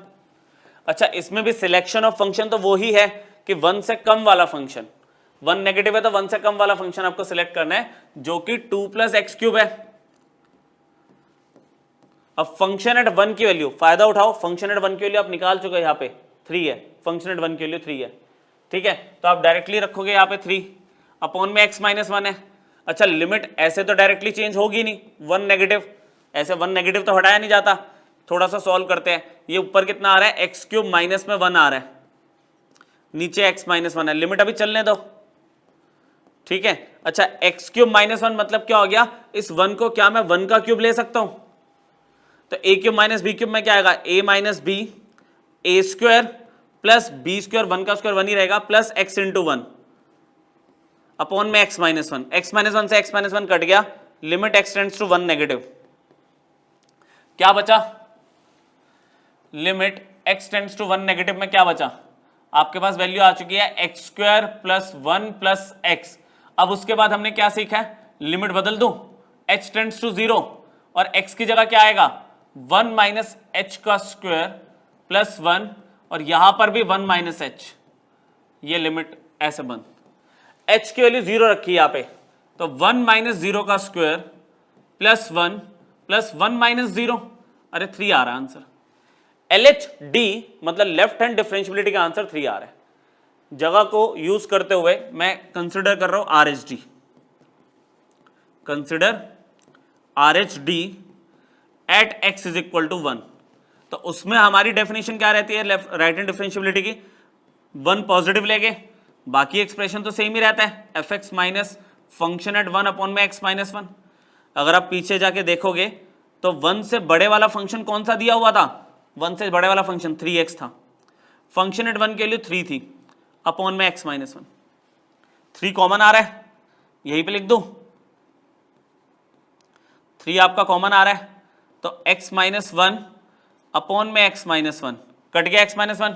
अच्छा इसमें भी सिलेक्शन ऑफ फंक्शन तो वो ही है कि 1 से कम वाला फंक्शन, 1 नेगेटिव है तो 1 से कम वाला फंक्शन आपको सिलेक्ट करना है, जो कि 2 प्लस एक्स क्यूब है। अब फंक्शन एट 1 की वैल्यू, फायदा उठाओ, फंक्शन एट 1 की वैल्यू आप निकाल चुके हैं, यहां पे 3 है, फंक्शन एट 1 की वैल्यू 3 है, ठीक है, तो आप डायरेक्टली रखोगे यहां पे 3 अपॉन में x माइनस 1 है। अच्छा लिमिट ऐसे तो डायरेक्टली चेंज होगी नहीं, 1 नेगेटिव, ऐसे 1 नेगेटिव तो हटाया नहीं जाता, थोड़ा सा सॉल्व करते हैं। ये ऊपर कितना आ रहा है, एक्स क्यूब माइनस में 1 आ रहा है, नीचे x माइनस 1 है, लिमिट अभी चलने दो, ठीक है। अच्छा एक्स क्यूब माइनस 1 मतलब क्या हो गया, इस 1 को क्या मैं 1 का क्यूब ले सकता हूं, तो a cube minus B cube में क्या आएगा, a minus B A square plus B square, 1 का स्क्वायर 1 ही रहेगा, प्लस x इंटू 1 अपॉन में x माइनस 1। x माइनस 1 से x माइनस 1 कट गया, limit x tends to 1 negative, क्या बचा, limit x tends to 1 negative में क्या बचा, आपके पास वैल्यू आ चुकी है x square plus 1 plus x. अब उसके बाद हमने क्या सीखा है, लिमिट बदल दूं, h टेंड्स टू 0 और x की जगह क्या आएगा 1 माइनस एच का स्क्वायर प्लस 1 और यहां पर भी 1 माइनस एच, ये लिमिट ऐसे बंद, h की वैल्यू 0 रखी है यहां पे, तो 1 माइनस 0 का स्क्वायर प्लस 1 माइनस 0, अरे 3 आ रहा है आंसर। LHD मतलब लेफ्ट हैंड डिफरेंशियबिलिटी का आंसर 3 आ रहा है। जगह को यूज करते हुए मैं कंसिडर कर रहा हूं RHD, consider RHD at x is equal to 1, तो उसमें हमारी डेफिनेशन क्या रहती है राइट हैंड डिफरेंशियबिलिटी की, 1 पॉजिटिव लेंगे, बाकी एक्सप्रेशन तो सेम ही रहता है, fx minus function at 1 upon में x माइनस 1। अगर आप पीछे जाके देखोगे तो 1 से बड़े वाला फंक्शन कौन सा दिया हुआ था, 1 से बड़े वाला फंक्शन 3x था, फंक्शन एट 1 के लिए 3 थी अपॉन में x माइनस 1, 3 कॉमन आ रहा है, यहीं पे लिख दो 3 आपका कॉमन आ रहा है, तो x माइनस 1 अपॉन में x माइनस 1 कट गया, x माइनस 1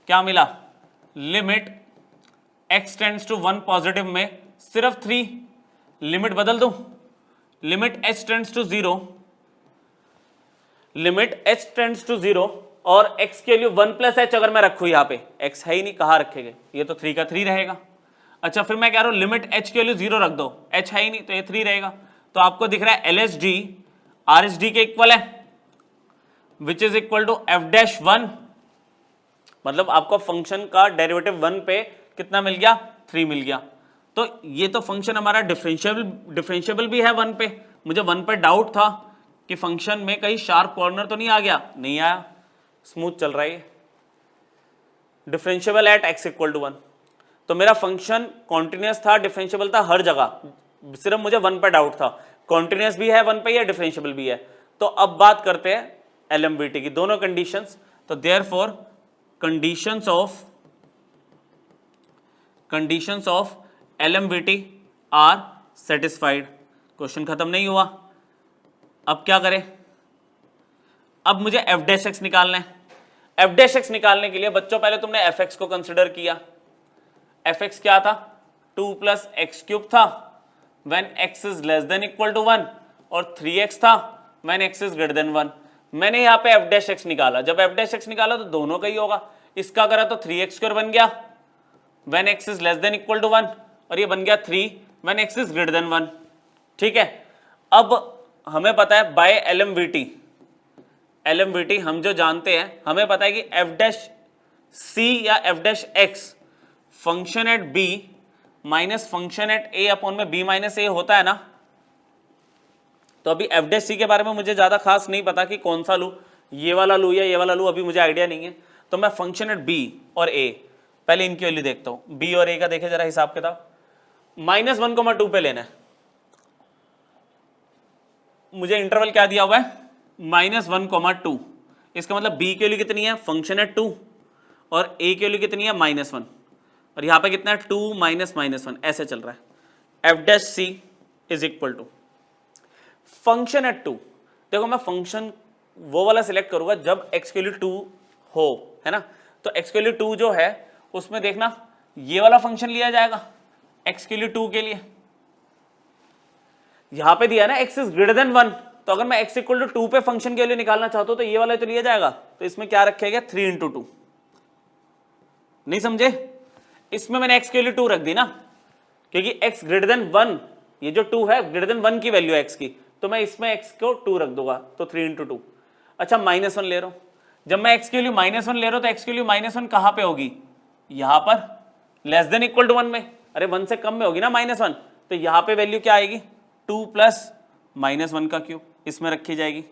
क्या मिला, limit x tends to 1 positive में सिर्फ 3, लिमिट बदल दूं, limit h tends to 0, limit h tends to 0 और x की वैल्यू 1 प्लस एच अगर मैं रखूँ यहाँ पे, x है ही नहीं, कहाँ रखेंगे, ये तो 3 का 3 रहेगा। अच्छा फिर मैं कह रहा हूँ लिमिट h की वैल्यू 0 रख दो, h है ही नहीं तो ये 3 रहेगा। तो आपको दिख रहा है LHD RHD के इक्वल है, विच इज इक्वल टू f'1, मतलब आपको फंक्शन का डेरिवेटिव 1 पे कितना मिल गया, 3 मिल गया। तो ये तो फंक्शन हमारा डिफरेंशिएबल भी है 1 पे। मुझे 1 पे डाउट था कि फंक्शन में कहीं शार्प कॉर्नर तो नहीं आ गया, नहीं आया, स्मूथ चल रहा है, differentiable at x equal to 1। तो मेरा फंक्शन कॉन्टिन्यूस था, डिफरेंशिएबल था हर जगह, सिर्फ मुझे 1 पे डाउट था, कॉन्टिन्यूस भी है 1 पे या डिफरेंशिएबल भी है। तो अब बात करते हैं LMVT की, दोनों कंडीशंस। तो therefore conditions of LMVT are satisfied. Question खत्म नहीं हुआ, अब क्या करें, अब मुझे f' निकालना है। f' निकालने के लिए बच्चों पहले तुमने fx को कंसिडर किया। fx क्या था, 2 प्लस एक्स क्यूब था when x is less than equal to 1, और 3x था when x is greater than 1। मैंने यहाँ पे f' निकाला, जब f' निकाला तो दोनों का ही होगा, इसका करा तो 3x² बन गया when x is less than equal to 1, और ये बन गया 3 when x is greater than 1। ठीक है, अब हमें पता है बाय LMVT हम जो जानते हैं, हमें पता है कि f' या f' function at b minus function at a upon में b माइनस a होता है ना। तो अभी f' के बारे में मुझे ज्यादा खास नहीं पता कि कौन सा लूं, ये वाला लूं या ये वाला लूं, अभी मुझे आइडिया नहीं है। तो मैं फंक्शन एट b और a, पहले इनकी वैल्यू देखता हूं, b और a का देखे जरा हिसाब किताब। -1,2 पे लेना है, मुझे इंटरवल क्या दिया हुआ है, -1,2। इसका मतलब b की वैल्यू कितनी है, फंक्शन एट 2, और a की वैल्यू कितनी है, -1, और यहां पे कितना है 2 -1, ऐसे चल रहा है। f' is equal to function at 2। देखो मैं फंक्शन वो वाला सिलेक्ट करूंगा जब x की वैल्यू 2 हो, है ना। तो x की वैल्यू 2 जो है उसमें देखना ये वाला फंक्शन लिया जाएगा x की वैल्यू 2 के लिए। यहां पे दिया है ना x इज ग्रेटर देन 1, तो अगर मैं x इक्वल टू 2 पे फंक्शन की वैल्यू निकालना चाहता हूं तो ये वाला तो लिया जाएगा। तो इसमें क्या रखेगा, 3 × 2। नहीं समझे, इसमें मैंने x की वैल्यू 2 रख दी ना, क्योंकि x ग्रेटर देन 1, ये जो 2 है ग्रेटर देन 1 की वैल्यू है x की, तो मैं इसमें x को 2 रख दूंगा, तो 3 × 2। अच्छा -1 ले रहा हूं, जब मैं x की वैल्यू -1 ले रहा हूं तो x की वैल्यू -1 कहां पे होगी, यहां पर लेस देन इक्वल टू 1 में, अरे 1 से कम में होगी ना -1, तो यहां पे वैल्यू क्या आएगी, 2 प्लस -1 का क्यूब इसमें रखी जाएगी,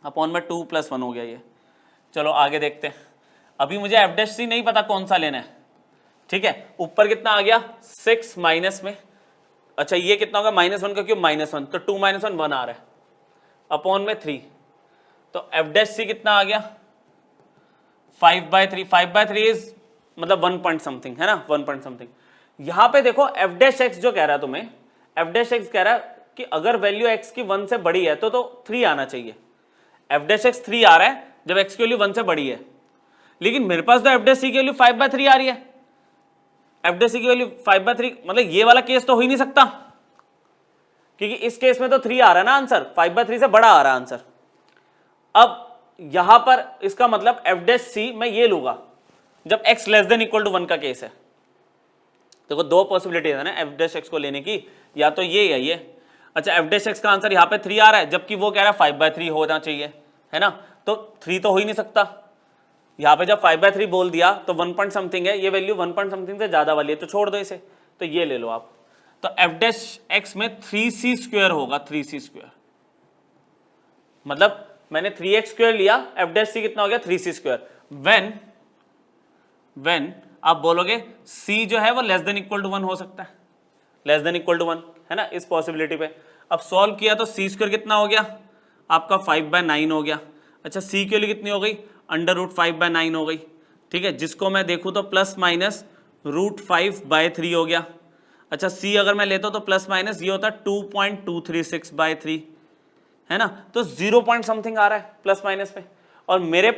अपॉन में 2 + 1 हो गया ये। चलो आगे देखते हैं, अभी मुझे f' नहीं पता कौन सा लेना है। ठीक है, ऊपर कितना आ गया 6 माइनस में, अच्छा ये कितना होगा, -1 का क्यूब -1, तो 2 - 1 1 आ रहा है, अपॉन में 3, तो f' कितना आ गया 5/3। 5/3 इज मतलब 1 पॉइंट समथिंग, है ना, 1 पॉइंट समथिंग। यहां पे देखो f' जो कह रहा है तुम्हें, f' कह रहा है कि अगर वैल्यू x की 1 से बड़ी है तो 3 आना चाहिए। f' 3 आ रहा है जब x की वैल्यू 1 से बड़ी है, लेकिन मेरे पास तो f' की वैल्यू 5/3 आ रही है। f' की वैल्यू 5/3 मतलब ये वाला केस तो हो ही नहीं सकता, क्योंकि इस केस में तो 3 आ रहा है ना आंसर, 5/3 से बड़ा आ रहा है आंसर। अब यहां पर इसका मतलब f' मैं ये लूंगा जब x less than equal to 1 का केस है। देखो दो पॉसिबिलिटी है ना f' को लेने की, या तो ये या ये। अच्छा f' का आंसर यहाँ पे 3 आ रहा है, जबकि वो कह रहा है 5/3 होना चाहिए, है ना, तो 3 तो हो ही नहीं सकता। यहाँ पे जब 5/3 बोल दिया तो 1 पॉइंट समथिंग है, ये वैल्यू 1 पॉइंट समथिंग से ज्यादा वाली है, तो छोड़ दो इसे, तो ये ले लो आप। तो f' में 3c² होगा, 3c², मतलब मैंने 3x² लिया, f' कितना हो गया 3c²। व्हेन आप बोलोगे c जो है वो लेस देन इक्वल टू 1 हो सकता है, लेस देन इक्वल टू 1, है ना, इस पॉसिबिलिटी पे। अब सॉल्व किया तो c² कितना हो गया आपका 5/9 हो गया। अच्छा c के लिए कितनी हो गई, √5/9 हो गई। ठीक है, जिसको मैं देखूं तो ±√5/3 हो गया। अच्छा c अगर मैं लेता हूं तो प्लस माइनस ये होता है 2.236/3, है ना, तो 0 पॉइंट समथिंग आ रहा है प्लस माइनस पे। और मेरे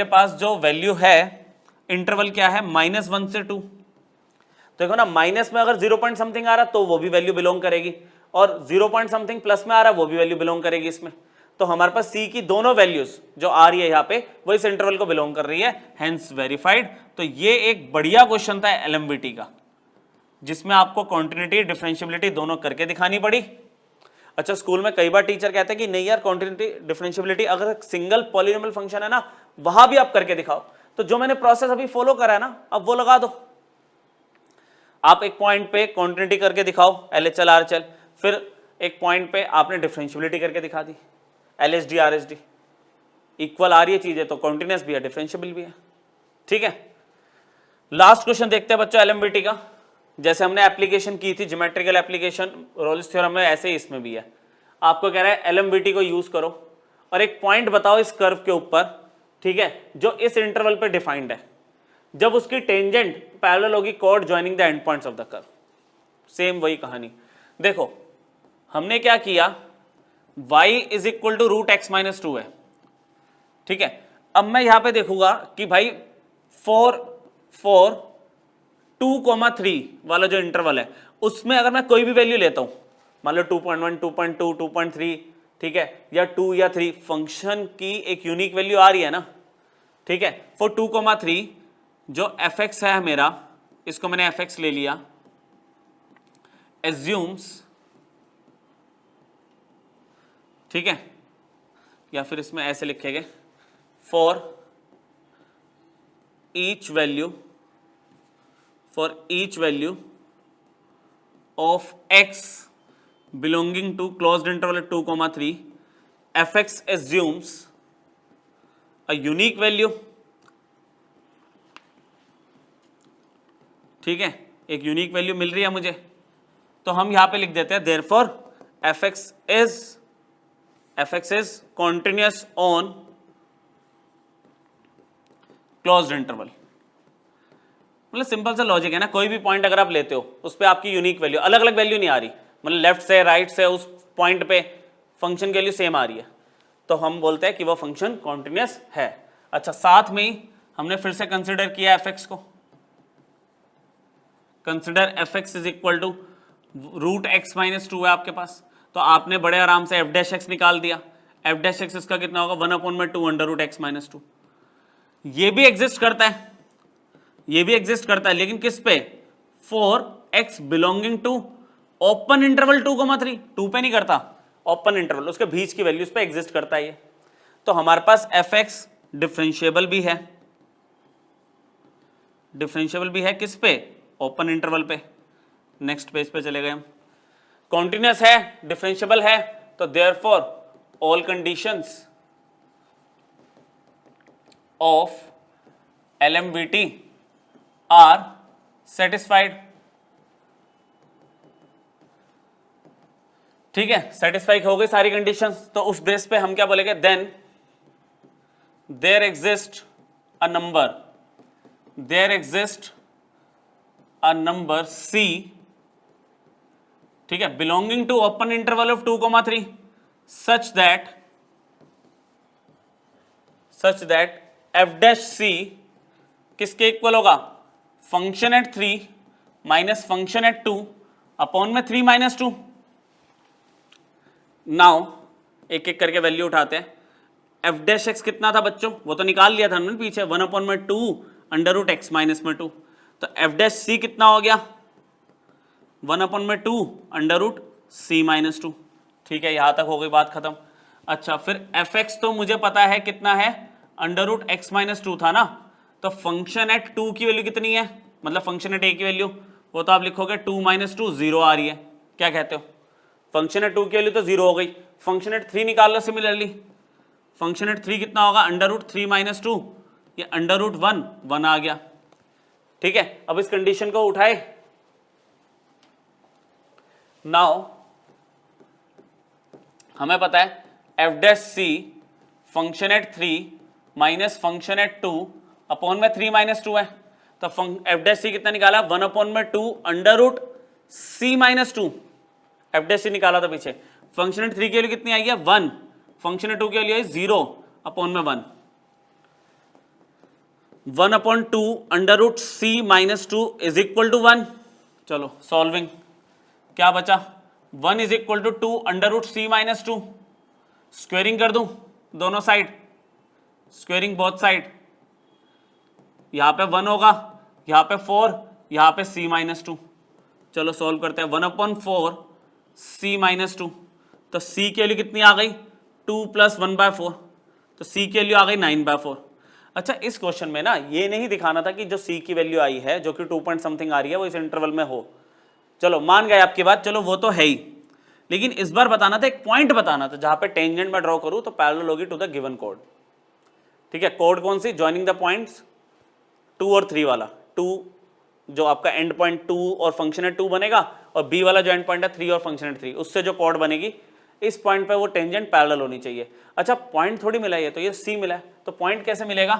पास जो वैल्यू है इंटरवल क्या है, -1 से 2। देखो ना, माइनस में अगर 0 पॉइंट समथिंग आ रहा तो वो भी वैल्यू बिलोंग करेगी, और 0 पॉइंट समथिंग प्लस में आ रहा वो भी वैल्यू बिलोंग करेगी इसमें। तो हमारे पास सी की दोनों वैल्यूज जो आ रही है यहाँ पे वो इस इंटरवल को बिलोंग कर रही है, हेंस वेरीफाइड। तो ये एक बढ़िया क्वेश्चन था एलएमवीटी का, जिसमें आपको कॉन्टिन्यूटी डिफरेंशियबिलिटी दोनों करके दिखानी पड़ी। अच्छा, स्कूल में कई बार टीचर कहते हैं कि नहीं यार, कॉन्टिन्यूटी डिफरेंशियबिलिटी अगर सिंगल पॉलिनोमियल फंक्शन है ना, वहां भी आप करके दिखाओ। तो जो मैंने प्रोसेस अभी फॉलो करा है ना, अब वो लगा दो। आप एक पॉइंट पे कॉन्टिन्यूटी करके दिखाओ, LHL RHL, फिर एक पॉइंट पे आपने डिफरेंशियबिलिटी करके दिखा दी, LHD RHD। इक्वल आ रही है चीजें तो कॉन्टिन्यूस भी है, डिफरेंशियबल भी है। ठीक है, लास्ट क्वेश्चन देखते हैं बच्चों एलएमवीटी का। जैसे हमने एप्लीकेशन की थी, ज्योमेट्रिकल एप्लीकेशन रोल्स थ्योरम में, ऐसे ही इसमें भी है। आपको कह रहा है एलएमवीटी को यूज करो और एक पॉइंट बताओ इस कर्व के ऊपर, ठीक है, जो इस इंटरवल पे डिफाइंड है, जब उसकी टेंजेंट पैरेलल होगी chord joining the end points of the curve. Same वही कहानी। देखो हमने क्या किया, y is equal to root x minus 2 है, ठीक है। अब मैं यहां पे देखूंगा कि भाई 2,3 वाला जो इंटरवल है उसमें अगर मैं कोई भी वैल्यू लेता हूं, मान लो 2.1, 2.2, 2.3, ठीक है, या 2 या 3, फंक्शन की एक यूनिक वैल्यू आ रही है ना, ठीक है। फॉर 2,3 जो fx है मेरा, इसको मैंने fx ले लिया, एज्यूम्स, ठीक है, या फिर इसमें ऐसे लिखेंगे, for each value of x belonging to closed interval 2,3 fx assumes a unique value, ठीक है, एक यूनिक वैल्यू मिल रही है मुझे, तो हम यहां पे लिख देते हैं therefore fx is continuous on closed interval. मतलब सिंपल सा लॉजिक है ना, कोई भी पॉइंट अगर आप लेते हो उस पे आपकी यूनिक वैल्यू, अलग अलग वैल्यू नहीं आ रही, मतलब लेफ्ट से राइट से उस पॉइंट पे फंक्शन की वैल्यू सेम आ रही है, तो हम बोलते हैं कि वो फंक्शन कॉन्टिन्यूस है। अच्छा, साथ में ही हमने फिर से कंसिडर किया fx को, consider fx is equal to root x minus 2 है आपके पास, तो आपने बड़े आराम से f डैश एक्स निकाल दिया। f डैश एक्स इसका कितना होगा, 1/2 अंडर रूट एक्स माइनस 2। ये भी एग्जिस्ट करता है, ये भी एग्जिस्ट करता है, लेकिन किस पे, for x belonging to open interval 2,3, 2 पे नहीं करता, ओपन इंटरवल उसके बीच की वैल्यूज पे एग्जिस्ट करता है ये। तो हमारे पास fx डिफरेंशिएबल भी है, डिफरेंशिएबल भी है किस पे, ओपन इंटरवल पे। नेक्स्ट पेज पे चले गए हम, कॉन्टिन्यूस है, डिफरेंशिएबल है, तो therefore all conditions of LMVT are satisfied. ठीक है, सेटिस्फाई हो गई सारी कंडीशंस, तो उस बेस पे हम क्या बोलेंगे, then there exist a number C, ठीक है, belonging to open interval of 2,3 such that f dash c किसके इक्वल होगा, function at 3 minus function at 2 upon में 3 माइनस 2। नाउ एक एक करके वैल्यू उठाते हैं। f डैश x कितना था बच्चों, वो तो निकाल लिया था हमने पीछे, 1/2 अंडर रूट एक्स माइनस में 2, तो f डैश c कितना हो गया, 1/2 अंडर रूट c माइनस 2। ठीक है, यहां तक हो गई बात खत्म। अच्छा, फिर fx तो मुझे पता है कितना है, अंडर रूट एक्स माइनस 2 था ना, तो फंक्शन एट 2 की वैल्यू कितनी है, मतलब फंक्शन एट a की वैल्यू, वो तो आप लिखोगे 2 माइनस 2 0 आ रही है, क्या कहते हो, फंक्शन एट 2 की वैल्यू तो 0 हो गई। फंक्शन एट 3 निकाल लो सिमिलरली, फंक्शन एट 3 कितना होगा, अंडर रूट 3 माइनस 2, ये अंडर रूट 1 आ गया। ठीक है, अब इस कंडीशन को उठाए, नाउ हमें पता है f dash c function at 3 minus function at 2 upon में 3 माइनस 2 है, तो f डैश c कितना निकाला, 1/2 under root c minus 2, f dash c निकाला था पीछे। फंक्शन एट 3 की वैल्यू कितनी आई है, 1, फंक्शन एट 2 की वैल्यू है 0 अपॉन में 1, 1/2 under root c minus 2 is equal to 1। चलो सॉल्विंग, क्या बचा, 1 is equal to 2 under root c minus 2, squaring कर दूं दोनों साइड, स्क्वेयरिंग बोथ साइड, यहां पे 1 होगा, यहां पे 4, यहां पे c माइनस 2। चलो सॉल्व करते हैं। 1/4 c माइनस 2, तो c की वैल्यू कितनी आ गई 2 प्लस 1/4, तो c की वैल्यू आ गई 9/4। अच्छा इस क्वेश्चन में ना ये नहीं दिखाना था कि जो c की वैल्यू आई है जो कि 2 पॉइंट समथिंग आ रही है वो इस इंटरवल में हो, चलो मान गए आपकी बात, चलो वो तो है ही, लेकिन इस बार बताना था, एक पॉइंट बताना था जहां पे टेंजेंट में ड्रॉ करूं तो पैरेलल होगी टू द गिवन कोड। ठीक है, कोड कौन सी, जॉइनिंग द पॉइंट्स 2 और 3 वाला, 2 जो आपका एंड पॉइंट 2 और फंक्शन है 2 बनेगा, और बी वाला जो एंड पॉइंट है 3 और फंक्शन है 3, उससे जो कोड बनेगी इस पॉइंट पे वो टेंजेंट पैरेलल होनी चाहिए। अच्छा पॉइंट थोड़ी मिला है, तो ये सी मिला है, तो पॉइंट कैसे मिलेगा।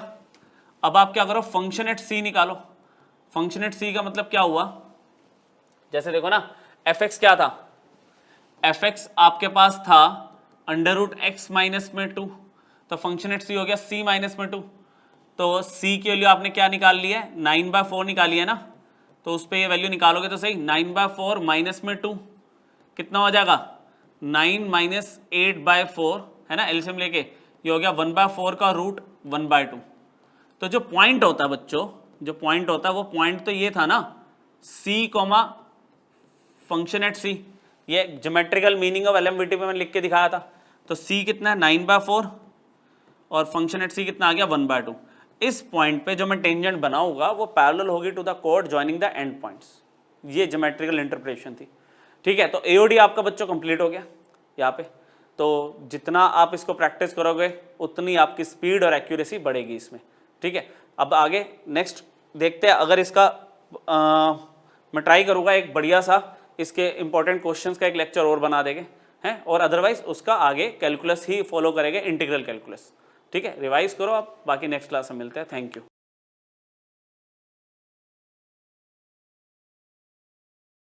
अब आप क्या करो, फंक्शन एट सी निकालो। फंक्शन एट सी का मतलब क्या हुआ, जैसे देखो ना एफ एक्स क्या था, एफ एक्स आपके पास था अंडर रूट एक्स माइनस में 2, तो फंक्शन एट सी हो गया सी माइनस में 2, तो c की वैल्यू आपने क्या निकाल ली है 9/4 निकाली है ना, तो उस पर ये वैल्यू निकालोगे तो सही 9/4 माइनस में 2 कितना हो जाएगा 9 माइनस 8/4 है ना, एलसीएम लेके ये हो गया 1/4 का रूट 1/2। तो जो पॉइंट होता है बच्चों, जो पॉइंट होता है वो पॉइंट तो ये था ना c comma function at c, ये ज्योमेट्रिकल मीनिंग ऑफ एलएमवीटी पे मैंने लिख के दिखाया था। तो c कितना है 9/4 और फंक्शन एट c कितना आ गया 1/2। इस पॉइंट पे जो मैं टेंजेंट बनाऊंगा वो पैरेलल होगी टू द कोड जॉइनिंग द एंड पॉइंट्स, ये ज्योमेट्रिकल इंटरप्रिटेशन थी। ठीक है, तो एओडी आपका बच्चों कंप्लीट हो गया यहाँ पे। तो जितना आप इसको प्रैक्टिस करोगे उतनी आपकी स्पीड और एक्यूरेसी बढ़ेगी इसमें। ठीक है, अब आगे नेक्स्ट देखते हैं, अगर इसका मैं ट्राई करूँगा एक बढ़िया सा इसके इंपॉर्टेंट क्वेश्चंस का एक लेक्चर और बना देंगे हैं, और अदरवाइज उसका आगे कैलकुलस ही फॉलो करेंगे, इंटीग्रल कैलकुलस। ठीक है, रिवाइज करो आप, बाकी नेक्स्ट क्लास में मिलते हैं। Thank you.